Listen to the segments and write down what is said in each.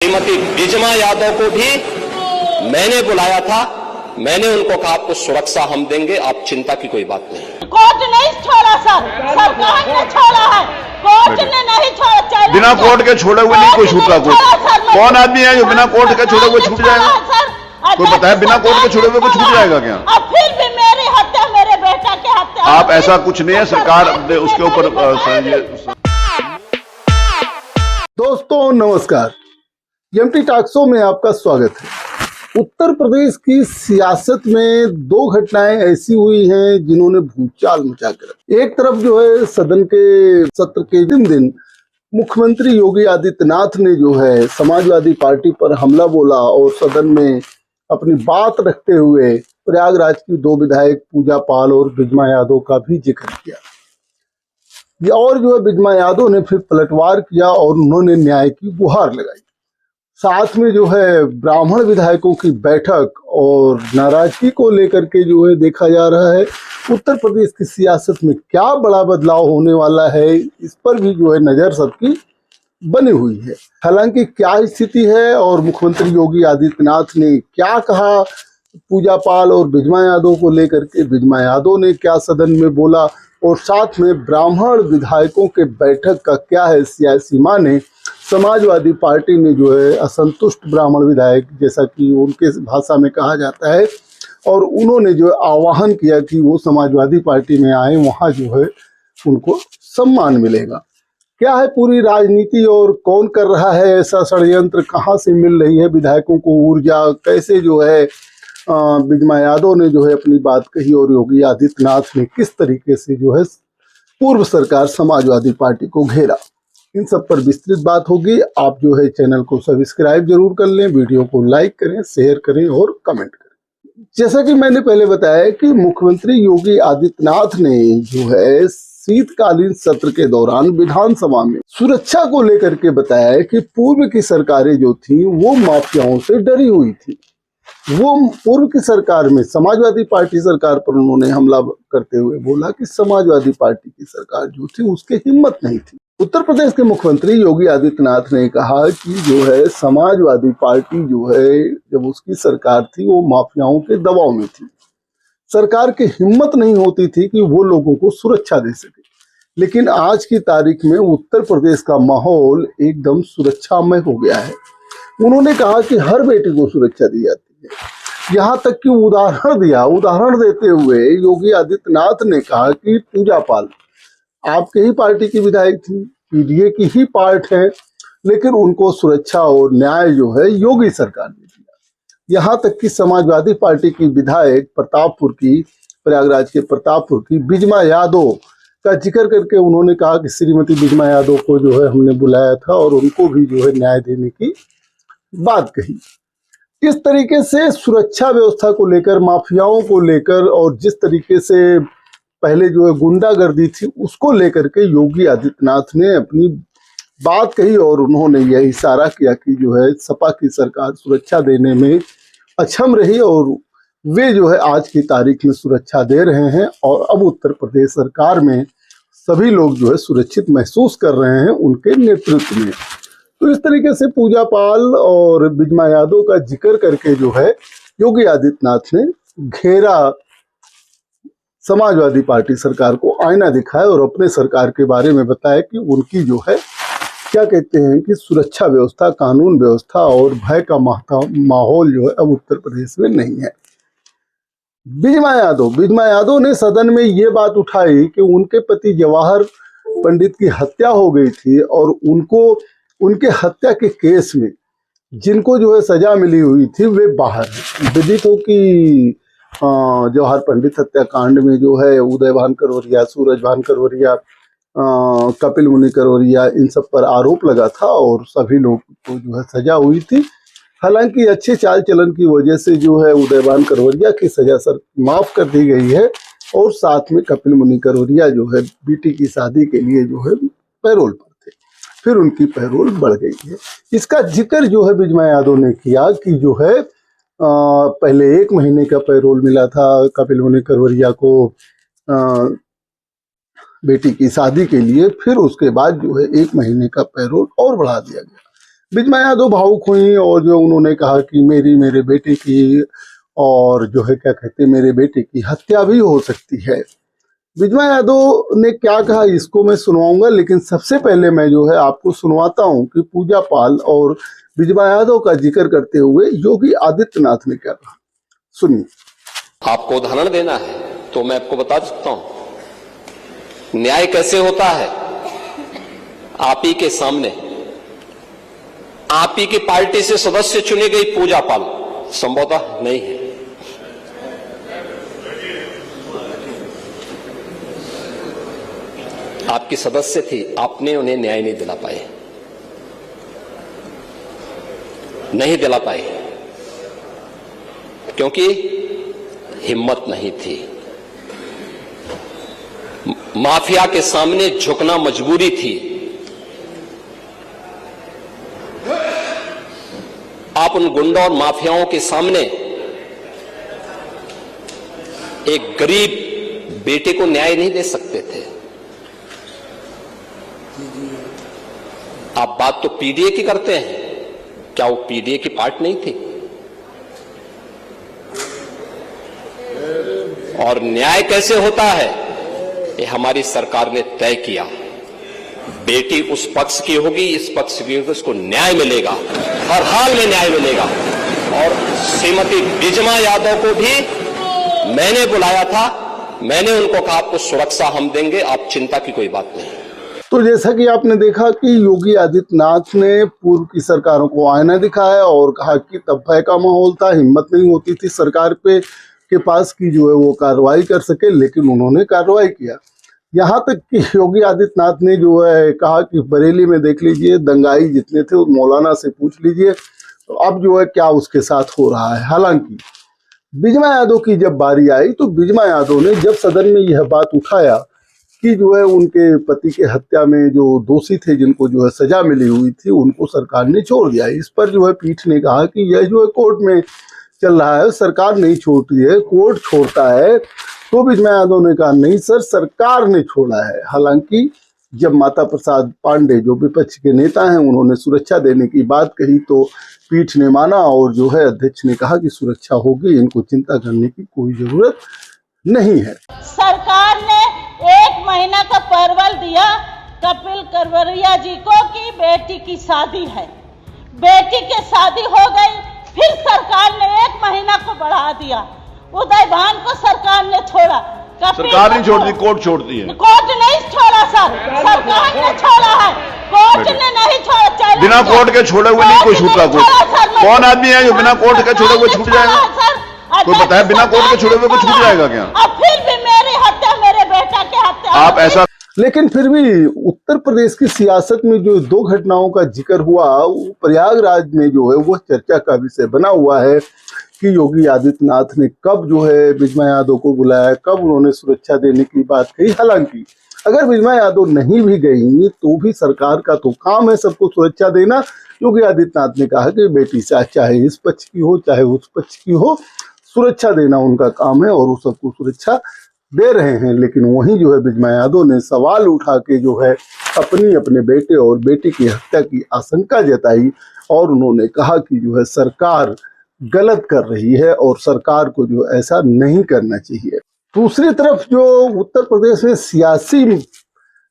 श्रीमती बिजमा यादव को भी मैंने बुलाया था। मैंने उनको कहा आपको सुरक्षा हम देंगे, आप चिंता की कोई बात नहीं। कोर्ट नहीं छोड़ा सर, सरकार ने छोड़ा है, कोर्ट ने नहीं छोड़ा। बिना कोर्ट के छोड़े हुए नहीं कोई छूट रहा। कोई कौन आदमी है जो बिना कोर्ट के छोड़े हुए छूट जाएगा? कोई बताया बिना कोर्ट के छोड़े हुए कोई छूट जाएगा क्या? अब फिर भी मेरी हत्या, मेरे बेटा की हत्या। आप ऐसा कुछ नहीं है, सरकार उसके ऊपर। दोस्तों नमस्कार, एमटी टॉक शो में आपका स्वागत है। उत्तर प्रदेश की सियासत में दो घटनाएं ऐसी हुई हैं जिन्होंने भूचाल मचा कर, एक तरफ जो है सदन के सत्र के दिन मुख्यमंत्री योगी आदित्यनाथ ने जो है समाजवादी पार्टी पर हमला बोला और सदन में अपनी बात रखते हुए प्रयागराज की दो विधायक पूजा पाल और बिजमा यादव का भी जिक्र किया। और जो है बिजमा यादव ने फिर पलटवार किया और उन्होंने न्याय की गुहार लगाई। साथ में जो है ब्राह्मण विधायकों की बैठक और नाराजगी को लेकर के जो है देखा जा रहा है उत्तर प्रदेश की सियासत में क्या बड़ा बदलाव होने वाला है, इस पर भी जो है नजर सबकी बनी हुई है। हालांकि क्या स्थिति है और मुख्यमंत्री योगी आदित्यनाथ ने क्या कहा पूजा पाल और बिजमा यादव को लेकर के, बिजमा यादव ने क्या सदन में बोला और साथ में ब्राह्मण विधायकों के बैठक का क्या है सियासी माने। समाजवादी पार्टी ने जो है असंतुष्ट ब्राह्मण विधायक, जैसा कि उनके भाषा में कहा जाता है, और उन्होंने जो आह्वान किया कि वो समाजवादी पार्टी में आए, वहाँ जो है उनको सम्मान मिलेगा। क्या है पूरी राजनीति और कौन कर रहा है ऐसा षड्यंत्र, कहाँ से मिल रही है विधायकों को ऊर्जा, कैसे जो है बिजमा यादव ने जो है अपनी बात कही और योगी आदित्यनाथ ने किस तरीके से जो है पूर्व सरकार समाजवादी पार्टी को घेरा, इन सब पर विस्तृत बात होगी। आप जो है चैनल को सब्सक्राइब जरूर कर लें, वीडियो को लाइक करें, शेयर करें और कमेंट करें। जैसा कि मैंने पहले बताया कि मुख्यमंत्री योगी आदित्यनाथ ने जो है शीतकालीन सत्र के दौरान विधानसभा में सुरक्षा को लेकर के बताया कि पूर्व की सरकारें जो थी वो माफियाओं से डरी हुई थी। वो पूर्व की सरकार में समाजवादी पार्टी सरकार पर उन्होंने हमला करते हुए बोला कि समाजवादी पार्टी की सरकार जो थी उसके हिम्मत नहीं थी। उत्तर प्रदेश के मुख्यमंत्री योगी आदित्यनाथ ने कहा कि जो है समाजवादी पार्टी जो है जब उसकी सरकार थी वो माफियाओं के दबाव में थी, सरकार की हिम्मत नहीं होती थी कि वो लोगों को सुरक्षा दे सके। लेकिन आज की तारीख में उत्तर प्रदेश का माहौल एकदम सुरक्षामय हो गया है। उन्होंने कहा कि हर बेटी को सुरक्षा दी जाती है। यहाँ तक कि उदाहरण देते हुए योगी आदित्यनाथ ने कहा कि पूजा पाल आपके ही पार्टी की विधायक थी, पीडीए की ही पार्ट है, लेकिन उनको सुरक्षा और न्याय जो है योगी सरकार ने दिया। यहाँ तक कि समाजवादी पार्टी की विधायक प्रयागराज के प्रतापपुर की बिजमा यादव का जिक्र करके उन्होंने कहा कि श्रीमती बिजमा यादव को जो है हमने बुलाया था और उनको भी जो है न्याय देने की बात कही। इस तरीके से सुरक्षा व्यवस्था को लेकर, माफियाओं को लेकर और जिस तरीके से पहले जो है गुंडागर्दी थी उसको लेकर के योगी आदित्यनाथ ने अपनी बात कही और उन्होंने यह इशारा किया कि जो है सपा की सरकार सुरक्षा देने में अक्षम रही और वे जो है आज की तारीख में सुरक्षा दे रहे हैं और अब उत्तर प्रदेश सरकार में सभी लोग जो है सुरक्षित महसूस कर रहे हैं उनके नेतृत्व में। तो इस तरीके से पूजा पाल और बिजमा यादव का जिक्र करके जो है योगी आदित्यनाथ ने घेरा समाजवादी पार्टी सरकार को, आईना दिखाया और अपने सरकार के बारे में बताया कि उनकी जो है क्या कहते हैं कि सुरक्षा व्यवस्था, कानून व्यवस्था और भय का माहौल जो है अब उत्तर प्रदेश में नहीं है। बिजमा यादव ने सदन में ये बात उठाई कि उनके पति जवाहर पंडित की हत्या हो गई थी और उनके हत्या के केस में जिनको जो है सजा मिली हुई थी वे बाहर हैं। विदित हो कि जवाहर पंडित हत्याकांड में जो है उदय भान करवरिया, सूरज भान करवरिया, कपिल मुनि करवरिया, इन सब पर आरोप लगा था और सभी लोग को जो है सजा हुई थी। हालांकि अच्छे चाल चलन की वजह से जो है उदय भान करवरिया की सजा माफ कर दी गई है और साथ में कपिल मुनि करवरिया जो है बेटी की शादी के लिए जो है पैरोल पर थे, फिर उनकी पैरोल बढ़ गई है। इसका जिक्र जो है बिजमा यादव ने किया कि जो है पहले 1 महीने का पैरोल मिला था कपिल मुनि करवरिया को बेटी की शादी के लिए, फिर उसके बाद जो है 1 महीने का पैरोल और बढ़ा दिया गया। बिजमा यादव भावुक हुई और जो उन्होंने कहा कि मेरे बेटे की और जो है क्या कहते हैं मेरे बेटे की हत्या भी हो सकती है। बिजमा यादव ने क्या कहा इसको मैं सुनवाऊंगा, लेकिन सबसे पहले मैं जो है आपको सुनवाता हूं कि पूजा पाल और बिजमा यादव का जिक्र करते हुए योगी आदित्यनाथ ने क्या कहा। सुनिए। आपको उदाहरण देना है तो मैं आपको बता सकता हूं न्याय कैसे होता है। आप ही के सामने आप ही की पार्टी से सदस्य चुनी गई पूजा पाल संभवतः नहीं है। आपकी सदस्य थी, आपने उन्हें न्याय नहीं दिला पाए, नहीं दिला पाए क्योंकि हिम्मत नहीं थी। माफिया के सामने झुकना मजबूरी थी। आप उन गुंडों और माफियाओं के सामने एक गरीब बेटे को न्याय नहीं दे सकते थे। आप बात तो पीडीए की करते हैं, क्या वो पीडीए की पार्ट नहीं थी? और न्याय कैसे होता है ये हमारी सरकार ने तय किया। बेटी उस पक्ष की होगी, इस पक्ष की होगी, उसको न्याय मिलेगा, हर हाल में न्याय मिलेगा। और श्रीमती बिजमा यादव को भी मैंने बुलाया था, मैंने उनको कहा आपको सुरक्षा हम देंगे, आप चिंता की कोई बात नहीं। तो जैसा कि आपने देखा कि योगी आदित्यनाथ ने पूर्व की सरकारों को आईना दिखाया और कहा कि तब भय का माहौल था, हिम्मत नहीं होती थी सरकार के पास की जो है वो कार्रवाई कर सके, लेकिन उन्होंने कार्रवाई किया। यहाँ तक कि योगी आदित्यनाथ ने जो है कहा कि बरेली में देख लीजिए दंगाई जितने थे मौलाना से पूछ लीजिए तो अब जो है क्या उसके साथ हो रहा है। हालांकि बिजमा यादव की जब बारी आई तो बिजमा यादव ने जब सदन में यह बात उठाया कि जो है उनके पति के हत्या में जो दोषी थे जिनको जो है सजा मिली हुई थी उनको सरकार ने छोड़ दिया। इस पर जो है पीठ ने कहा कि यह जो है कोर्ट में चल रहा है, सरकार नहीं छोड़ती है, कोर्ट छोड़ता है। तो बिजमा यादव ने कहा नहीं सर, सरकार ने छोड़ा है। हालांकि जब माता प्रसाद पांडे जो विपक्ष के नेता हैं उन्होंने सुरक्षा देने की बात कही तो पीठ ने माना और जो है अध्यक्ष ने कहा कि सुरक्षा होगी, इनको चिंता करने की कोई जरूरत नहीं है। सरकार ने 1 महीना का परवल दिया कपिल करवरिया जी को कि बेटी की शादी है। बेटी की शादी हो गई, फिर सरकार ने 1 महीना को बढ़ा दिया। उदय भान को सरकार ने छोड़ा, सरकार नहीं छोड़ती, कोर्ट छोड़ती है। कोर्ट नहीं छोड़ा सर, सरकार ने छोड़ा है, कोर्ट ने नहीं छोड़ा। बिना कोर्ट के छोड़े हुए नहीं कोई छूटता। कौन आदमी है जो बिना कोर्ट के छोड़े हुए छूट जाएगा? कोई बताया बिना कोर्ट के छोड़े हुए कोई छूट जाएगा क्या? अब फिर भी मेरी हत्या, मेरे बेटा की हत्या आप ऐसा, लेकिन फिर भी उत्तर प्रदेश की सियासत में जो 2 घटनाओं का जिक्र हुआ वो प्रयागराज में जो है वो चर्चा का विषय बना हुआ है कि योगी आदित्यनाथ ने कब जो है बिजमा यादव को बुलाया, कब उन्होंने सुरक्षा देने की बात कही। हालांकि अगर बिजमा यादव नहीं भी गई तो भी सरकार का तो काम है सबको सुरक्षा देना। योगी आदित्यनाथ ने कहा कि बेटी चाहे इस पक्ष की हो चाहे उस पक्ष की हो, सुरक्षा देना उनका काम है और वो सबको सुरक्षा दे रहे हैं। लेकिन वहीं जो है बिजमा यादव ने सवाल उठा के जो है अपने बेटे और बेटी की हत्या की आशंका जताई और उन्होंने कहा कि जो है सरकार गलत कर रही है और सरकार को जो ऐसा नहीं करना चाहिए। दूसरी तरफ जो उत्तर प्रदेश में सियासी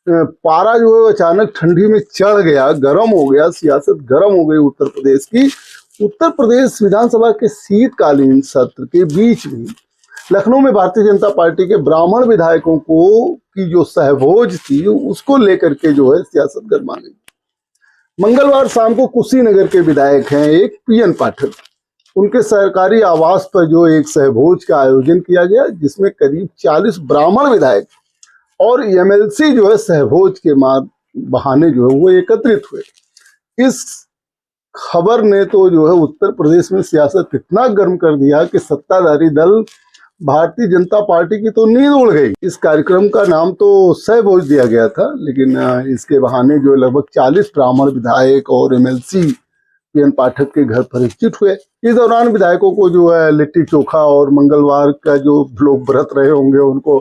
पारा जो है अचानक ठंडी में चढ़ गया, गर्म हो गया, सियासत गर्म हो गई उत्तर प्रदेश की। उत्तर प्रदेश विधानसभा के शीतकालीन सत्र के बीच में लखनऊ में भारतीय जनता पार्टी के ब्राह्मण विधायकों को की जो सहभोज थी उसको लेकर के जो है सियासत गर्मा गई। मंगलवार शाम को कुशीनगर के विधायक हैं एक पीएन पाठक, उनके सरकारी आवास पर जो एक सहभोज का आयोजन किया गया जिसमें करीब 40 ब्राह्मण विधायक और एमएलसी जो है सहभोज के बहाने जो है वो एकत्रित हुए। इस खबर ने तो जो है उत्तर प्रदेश में सियासत इतना गर्म कर दिया कि सत्ताधारी दल भारतीय जनता पार्टी की तो नींद उड़ गई। इस कार्यक्रम का नाम तो सहभोज दिया गया था, लेकिन इसके बहाने जो लगभग 40 ब्राह्मण विधायक और एमएलसी पीएन पाठक के घर पर एकजुट हुए। इस दौरान विधायकों को जो है लिट्टी चोखा और मंगलवार का जो लोग व्रत रहे होंगे उनको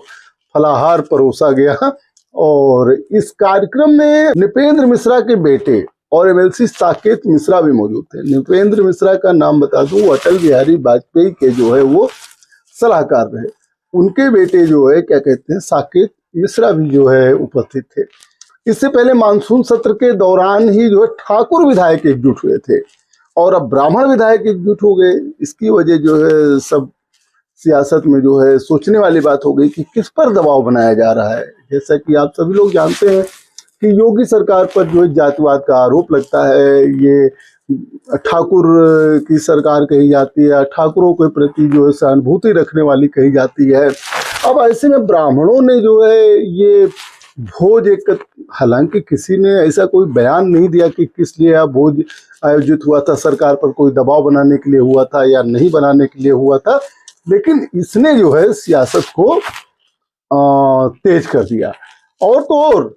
फलाहार परोसा गया। और इस कार्यक्रम में नृपेंद्र मिश्रा के बेटे और एमएलसी साकेत मिश्रा भी मौजूद थे। नृपेंद्र मिश्रा का नाम बता दूं, अटल बिहारी वाजपेयी के जो है वो सलाहकार रहे। उनके बेटे जो है क्या कहते हैं साकेत मिश्रा भी जो है उपस्थित थे। इससे पहले मानसून सत्र के दौरान ही जो है ठाकुर विधायक एकजुट हुए थे और अब ब्राह्मण विधायक एकजुट हो गए। इसकी वजह जो है सब सियासत में जो है सोचने वाली बात हो गई कि किस पर दबाव बनाया जा रहा है। जैसा कि आप सभी लोग जानते हैं कि योगी सरकार पर जो है जातिवाद का आरोप लगता है, ये ठाकुर की सरकार कही जाती है, ठाकुरों के प्रति जो है सहानुभूति रखने वाली कही जाती है। अब ऐसे में ब्राह्मणों ने जो है ये भोज एक, हालांकि किसी ने ऐसा कोई बयान नहीं दिया कि किस लिए भोज आयोजित हुआ था, सरकार पर कोई दबाव बनाने के लिए हुआ था या नहीं बनाने के लिए हुआ था, लेकिन इसने जो है सियासत को तेज कर दिया। और तो और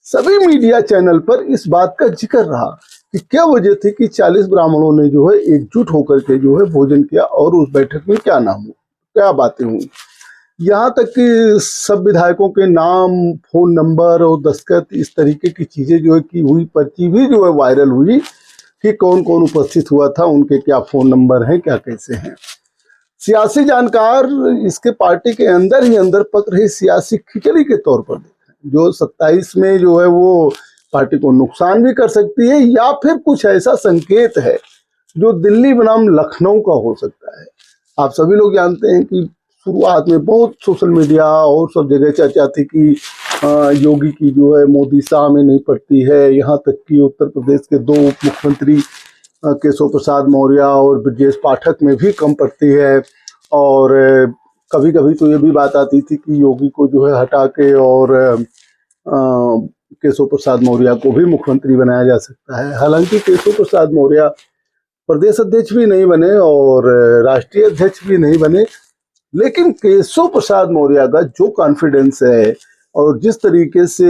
सभी मीडिया चैनल पर इस बात का जिक्र रहा कि क्या वजह थी कि 40 ब्राह्मणों ने जो है एकजुट होकर के जो है भोजन किया और उस बैठक में क्या नाम हुआ, क्या बातें हुई। यहाँ तक कि सब विधायकों के नाम, फोन नंबर और दस्तखत, इस तरीके की चीजें जो है की हुई, पर्ची भी जो है वायरल हुई कि कौन कौन उपस्थित हुआ था, उनके क्या फोन नंबर हैं, क्या कैसे हैं। सियासी जानकार इसके पार्टी के अंदर ही अंदर पक रही सियासी खिचड़ी के तौर पर देखें, जो 27 में जो है वो पार्टी को नुकसान भी कर सकती है या फिर कुछ ऐसा संकेत है जो दिल्ली बनाम लखनऊ का हो सकता है। आप सभी लोग जानते हैं कि शुरुआत में बहुत सोशल मीडिया और सब जगह चर्चा थी कि योगी की जो है मोदी शाह में नहीं पड़ती है, यहाँ तक कि उत्तर प्रदेश के 2 उप मुख्यमंत्री केशव प्रसाद मौर्य और ब्रजेश पाठक में भी कम पड़ती है। और कभी कभी तो ये भी बात आती थी कि योगी को जो है हटा के और केशव प्रसाद मौर्य को भी मुख्यमंत्री बनाया जा सकता है। हालांकि केशव प्रसाद मौर्य प्रदेश अध्यक्ष भी नहीं बने और राष्ट्रीय अध्यक्ष भी नहीं बने, लेकिन केशव प्रसाद मौर्य का जो कॉन्फिडेंस है और जिस तरीके से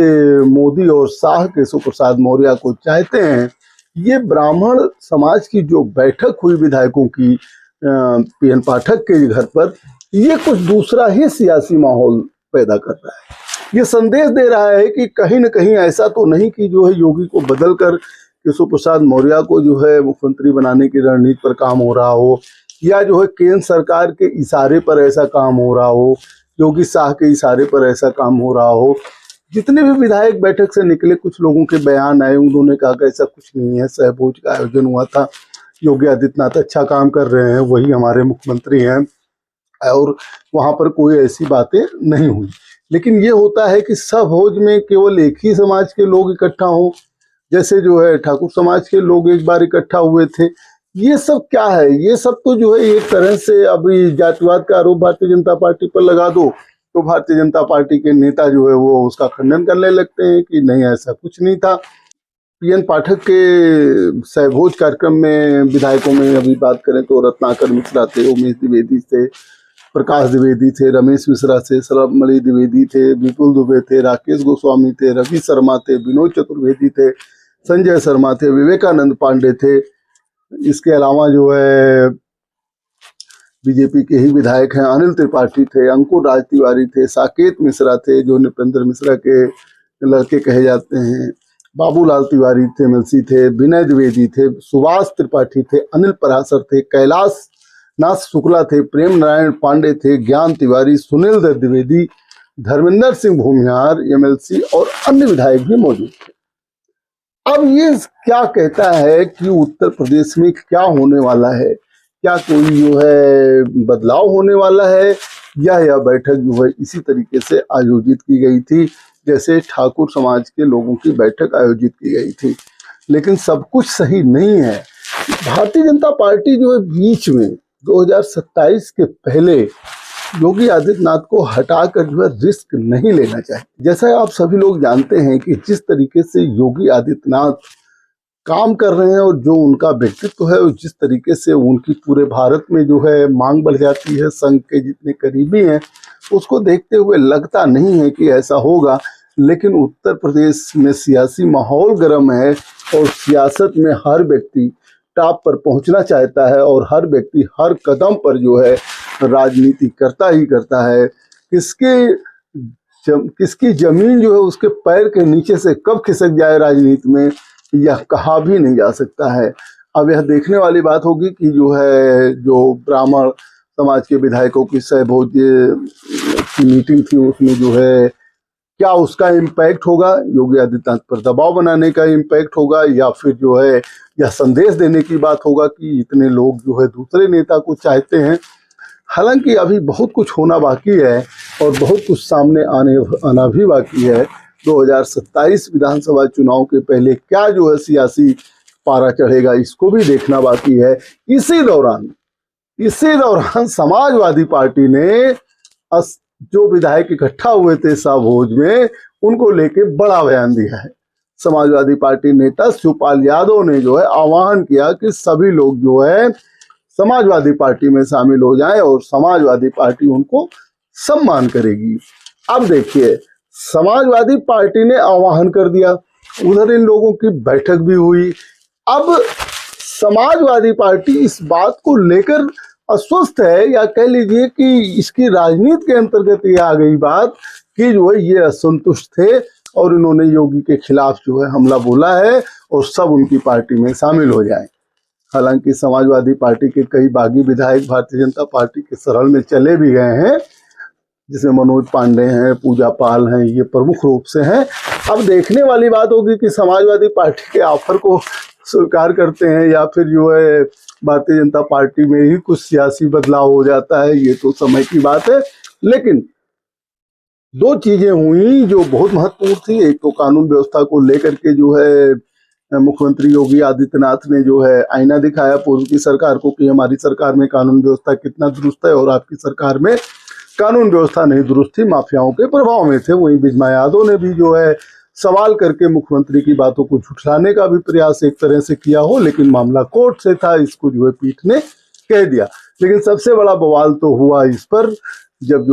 मोदी और शाह केशव प्रसाद मौर्य को चाहते हैं, ये ब्राह्मण समाज की जो बैठक हुई विधायकों की पीएन पाठक के घर पर, ये कुछ दूसरा ही सियासी माहौल पैदा कर रहा है। ये संदेश दे रहा है कि कहीं न कहीं ऐसा तो नहीं कि जो है योगी को बदलकर केशव प्रसाद मौर्य को जो है मुख्यमंत्री बनाने की रणनीति पर काम हो रहा हो, या जो है केंद्र सरकार के इशारे पर ऐसा काम हो रहा हो, योगी शाह के इशारे पर ऐसा काम हो रहा हो। जितने भी विधायक बैठक से निकले, कुछ लोगों के बयान आए, उन्होंने कहा कि ऐसा कुछ नहीं है, सहभोज का आयोजन हुआ था, योगी आदित्यनाथ अच्छा काम कर रहे हैं, वही हमारे मुख्यमंत्री हैं, और वहाँ पर कोई ऐसी बातें नहीं हुई। लेकिन ये होता है कि सहभोज में केवल एक ही समाज के लोग इकट्ठा हों, जैसे जो है ठाकुर समाज के लोग एक बार इकट्ठा हुए थे। ये सब क्या है, ये सब तो जो है एक तरह से अभी जातिवाद का आरोप भारतीय जनता पार्टी पर लगा दो तो भारतीय जनता पार्टी के नेता जो है वो उसका खंडन करने लगते हैं कि नहीं, ऐसा कुछ नहीं था। पीएन पाठक के सहभोज कार्यक्रम में विधायकों में अभी बात करें तो रत्नाकर मिश्रा थे, उमेश द्विवेदी थे, प्रकाश द्विवेदी थे, रमेश मिश्रा थे, सरमणि द्विवेदी थे, विपुल दुबे थे, राकेश गोस्वामी थे, रवि शर्मा थे, विनोद चतुर्वेदी थे, संजय शर्मा थे, विवेकानंद पांडे थे। इसके अलावा जो है बीजेपी के ही विधायक हैं, अनिल त्रिपाठी थे, अंकुर राज तिवारी थे, साकेत मिश्रा थे जो नृपेंद्र मिश्रा के लड़के कहे जाते हैं, बाबूलाल तिवारी थे, एमएलसी थे, विनय द्विवेदी थे, सुभाष त्रिपाठी थे, अनिल पराशर थे, कैलाश नाथ शुक्ला थे, प्रेम नारायण पांडे थे, ज्ञान तिवारी, सुनील दत्त द्विवेदी, धर्मेंद्र सिंह भूमिहार एमएलसी और अन्य विधायक भी मौजूद थे। अब ये क्या कहता है कि उत्तर प्रदेश में क्या होने वाला है, क्या कोई जो है बदलाव होने वाला है, या यह बैठक जो है इसी तरीके से आयोजित की गई थी जैसे ठाकुर समाज के लोगों की बैठक आयोजित की गई थी। लेकिन सब कुछ सही नहीं है। भारतीय जनता पार्टी जो है बीच में 2027 के पहले योगी आदित्यनाथ को हटाकर जो है रिस्क नहीं लेना चाहिए। जैसा आप सभी लोग जानते हैं कि जिस तरीके से योगी आदित्यनाथ काम कर रहे हैं और जो उनका व्यक्तित्व है और जिस तरीके से उनकी पूरे भारत में जो है मांग बढ़ जाती है, संघ के जितने करीबी हैं, उसको देखते हुए लगता नहीं है कि ऐसा होगा। लेकिन उत्तर प्रदेश में सियासी माहौल गर्म है और सियासत में हर व्यक्ति टॉप पर पहुंचना चाहता है और हर व्यक्ति हर कदम पर जो है राजनीति करता ही करता है। किसकी जमीन जो है उसके पैर के नीचे से कब खिसक जाए राजनीति में, यह कहा भी नहीं जा सकता है। अब यह देखने वाली बात होगी कि जो ब्राह्मण समाज के विधायकों की सहभोज की मीटिंग थी, उसमें क्या उसका इम्पैक्ट होगा, योगी आदित्यनाथ पर दबाव बनाने का इम्पैक्ट होगा, या फिर यह संदेश देने की बात होगा कि इतने लोग दूसरे नेता को चाहते हैं। हालांकि अभी बहुत कुछ होना बाकी है और बहुत कुछ सामने आना भी बाकी है। 2027 विधानसभा चुनाव के पहले क्या सियासी पारा चढ़ेगा, इसको भी देखना बाकी है। इसी दौरान समाजवादी पार्टी ने जो विधायक इकट्ठा हुए थे साभोज में, उनको लेके बड़ा बयान दिया है। समाजवादी पार्टी नेता शिवपाल यादव ने आह्वान किया कि सभी लोग समाजवादी पार्टी में शामिल हो जाएं और समाजवादी पार्टी उनको सम्मान करेगी। अब देखिए, समाजवादी पार्टी ने आह्वान कर दिया, उधर इन लोगों की बैठक भी हुई। अब समाजवादी पार्टी इस बात को लेकर अस्वस्थ है, या कह लीजिए कि इसकी राजनीति के अंतर्गत ये आ गई बात कि ये असंतुष्ट थे और इन्होंने योगी के खिलाफ हमला बोला है और सब उनकी पार्टी में शामिल हो जाएं। हालांकि समाजवादी पार्टी के कई बागी विधायक भारतीय जनता पार्टी के शरण में चले भी गए हैं, जिसमें मनोज पांडे हैं, पूजा पाल हैं, ये प्रमुख रूप से हैं। अब देखने वाली बात होगी कि समाजवादी पार्टी के ऑफर को स्वीकार करते हैं या फिर भारतीय जनता पार्टी में ही कुछ सियासी बदलाव हो जाता है। ये तो समय की बात है। लेकिन दो चीजें हुई जो बहुत महत्वपूर्ण थी। एक तो कानून व्यवस्था को लेकर के मुख्यमंत्री योगी आदित्यनाथ ने आईना दिखाया पूर्व की सरकार को कि हमारी सरकार में कानून व्यवस्था कितना दुरुस्त है और आपकी सरकार में कानून व्यवस्था नहीं दुरुस्त थी, माफियाओं के प्रभाव में थे। वहीं बिजमा यादव ने भी सवाल करके मुख्यमंत्री की बातों को झुठलाने का भी प्रयास एक तरह से किया हो, लेकिन मामला कोर्ट से था, इसको पीठ ने कह दिया। लेकिन सबसे बड़ा बवाल तो हुआ इस पर जब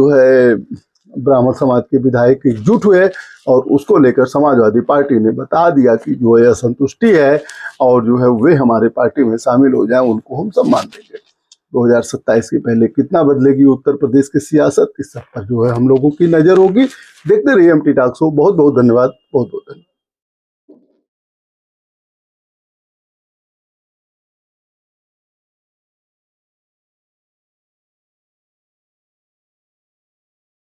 ब्राह्मण समाज के विधायक एकजुट हुए और उसको लेकर समाजवादी पार्टी ने बता दिया कि असंतुष्टि है और वे हमारे पार्टी में शामिल हो जाएं, उनको हम सम्मान देंगे। 2027 के पहले कितना बदलेगी उत्तर प्रदेश की सियासत, इस सब पर हम लोगों की नजर होगी। देखते रहिए एमटी टॉक शो। बहुत बहुत धन्यवाद, बहुत बहुत धन्यवाद।